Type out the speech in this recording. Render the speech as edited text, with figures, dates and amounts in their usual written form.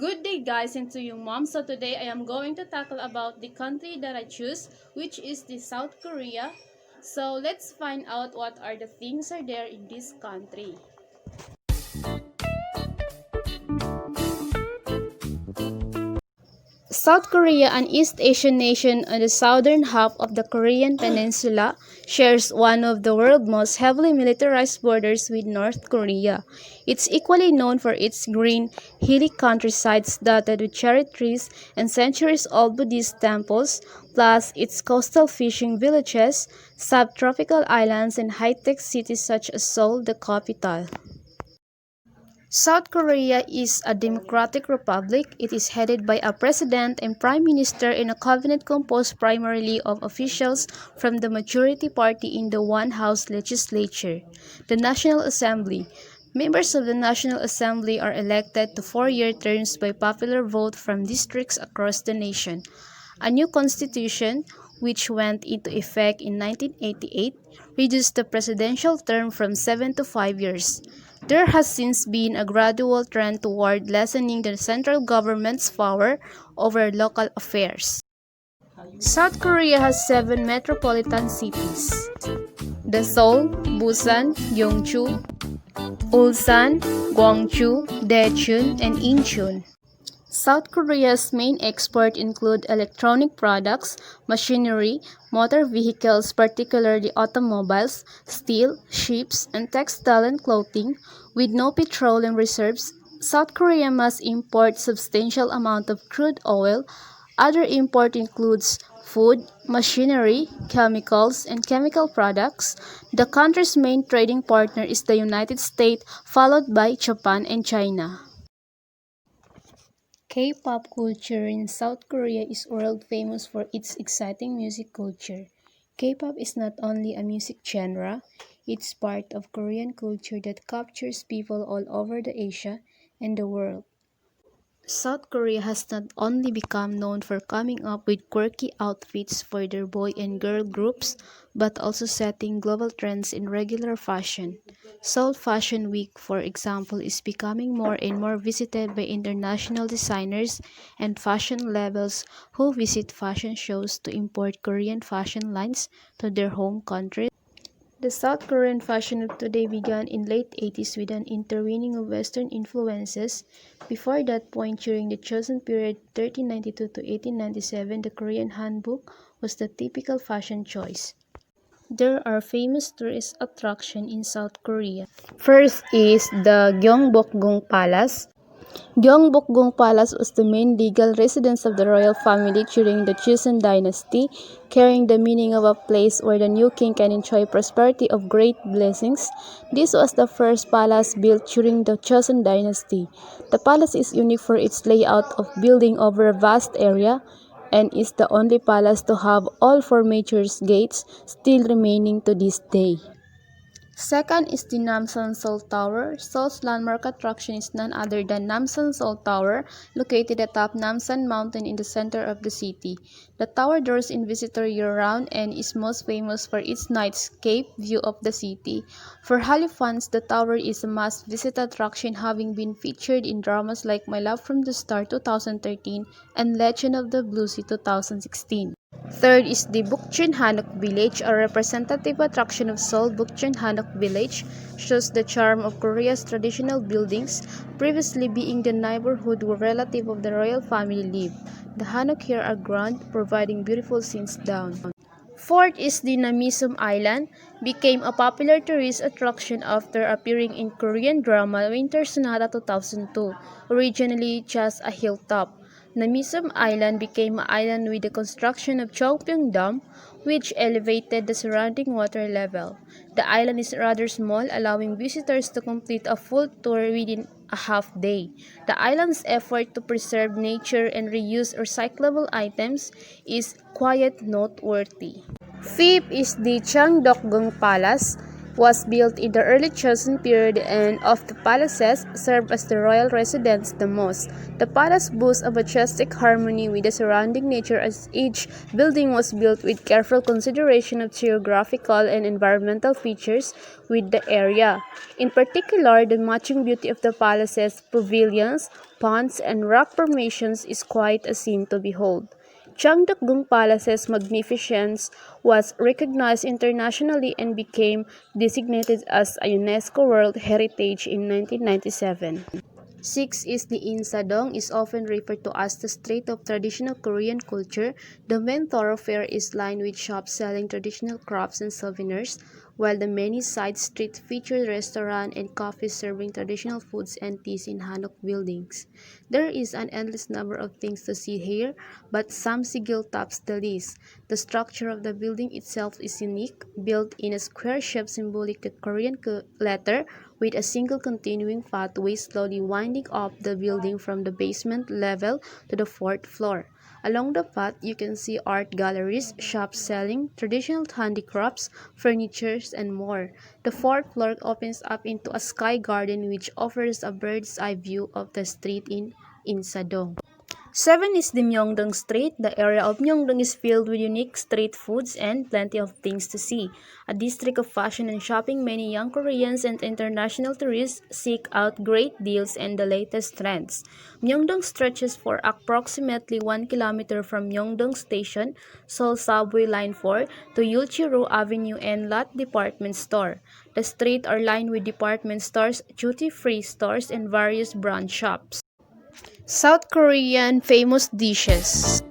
Good day guys and to you mom. So today I am going to tackle about the country that I choose, which is the South Korea. So let's find out what are the things are there in this country. South Korea, an East Asian nation on the southern half of the Korean peninsula, shares one of the world's most heavily militarized borders with North Korea. It's equally known for its green, hilly countrysides dotted with cherry trees and centuries-old Buddhist temples, plus its coastal fishing villages, subtropical islands, and high-tech cities such as Seoul, the capital. South Korea is a democratic republic. It is headed by a president and prime minister in a cabinet composed primarily of officials from the majority party in the one-house legislature, the National Assembly. Members of the National Assembly are elected to four-year terms by popular vote from districts across the nation. A new constitution, which went into effect in 1988, reduced the presidential term from 7 to 5 years. There has since been a gradual trend toward lessening the central government's power over local affairs. South Korea has seven metropolitan cities: the Seoul, Busan, Gyeongju, Ulsan, Gwangju, Daejeon, and Incheon. South Korea's main exports include electronic products, machinery, motor vehicles, particularly automobiles, steel, ships, and textile and clothing. With no petroleum reserves, South Korea must import substantial amount of crude oil. Other import includes food, machinery, chemicals, and chemical products. The country's main trading partner is the United States, followed by Japan and China. K-pop culture in South Korea is world famous for its exciting music culture. K-pop is not only a music genre, it's part of Korean culture that captures people all over the Asia and the world. South Korea has not only become known for coming up with quirky outfits for their boy and girl groups, but also setting global trends in regular fashion. Seoul Fashion Week, for example, is becoming more and more visited by international designers and fashion labels who visit fashion shows to import Korean fashion lines to their home countries. The South Korean fashion of today began in late 80s with an interweaving of Western influences. Before that point, during the Joseon period 1392 to 1897, the Korean hanbok was the typical fashion choice. There are famous tourist attractions in South Korea. First is the Gyeongbokgung Palace. Gyeongbokgung Palace was the main legal residence of the royal family during the Joseon dynasty, carrying the meaning of a place where the new king can enjoy prosperity of great blessings. This was the first palace built during the Joseon dynasty. The palace is unique for its layout of building over a vast area and is the only palace to have all four major gates still remaining to this day. Second is the Namsan Seoul Tower. Seoul's landmark attraction is none other than Namsan Seoul Tower, located atop Namsan Mountain in the center of the city. The tower draws in visitors year-round and is most famous for its nightscape view of the city. For Hallyu fans, the tower is a must-visit attraction, having been featured in dramas like My Love from the Star 2013 and Legend of the Blue Sea 2016. Third is the Bukchon Hanok Village, a representative attraction of Seoul. Bukchon Hanok Village shows the charm of Korea's traditional buildings, previously being the neighborhood where relatives of the royal family live. The Hanok here are grand, providing beautiful scenes down. Fourth is the Namisum Island, became a popular tourist attraction after appearing in Korean drama Winter Sonata 2002, originally just a hilltop. Namisum Island became an island with the construction of Cheongpyeong Dam, which elevated the surrounding water level. The island is rather small, allowing visitors to complete a full tour within a half day. The island's effort to preserve nature and reuse recyclable items is quite noteworthy. Fifth is the Cheongdokgung Palace. was built in the early Joseon period and of the palaces served as the royal residence the most. The palace boasts a majestic harmony with the surrounding nature as each building was built with careful consideration of geographical and environmental features with the area. In particular, the matching beauty of the palaces, pavilions, ponds, and rock formations is quite a scene to behold. Changdeokgung Palace's magnificence was recognized internationally and became designated as a UNESCO World Heritage in 1997. Six is the Insadong is often referred to as the street of traditional Korean culture. The main thoroughfare is lined with shops selling traditional crafts and souvenirs, while the many side streets feature restaurants and cafes serving traditional foods and teas in Hanok buildings. There is an endless number of things to see here, but Samsigil tops the list. The structure of the building itself is unique, built in a square shape symbolic the Korean letter, with a single continuing pathway slowly winding up the building from the basement level to the fourth floor. Along the path, you can see art galleries, shops selling traditional handicrafts, furniture, and more. The fourth floor opens up into a sky garden which offers a bird's eye view of the street in Insadong. 7 is the Myeongdong Street. The area of Myeongdong is filled with unique street foods and plenty of things to see. A district of fashion and shopping, many young Koreans and international tourists seek out great deals and the latest trends. Myeongdong stretches for approximately 1 kilometer from Myeongdong Station, Seoul Subway Line 4 to Yulchiro Avenue and Lot Department Store. The streets are lined with department stores, duty-free stores, and various brand shops. South Korean famous dishes.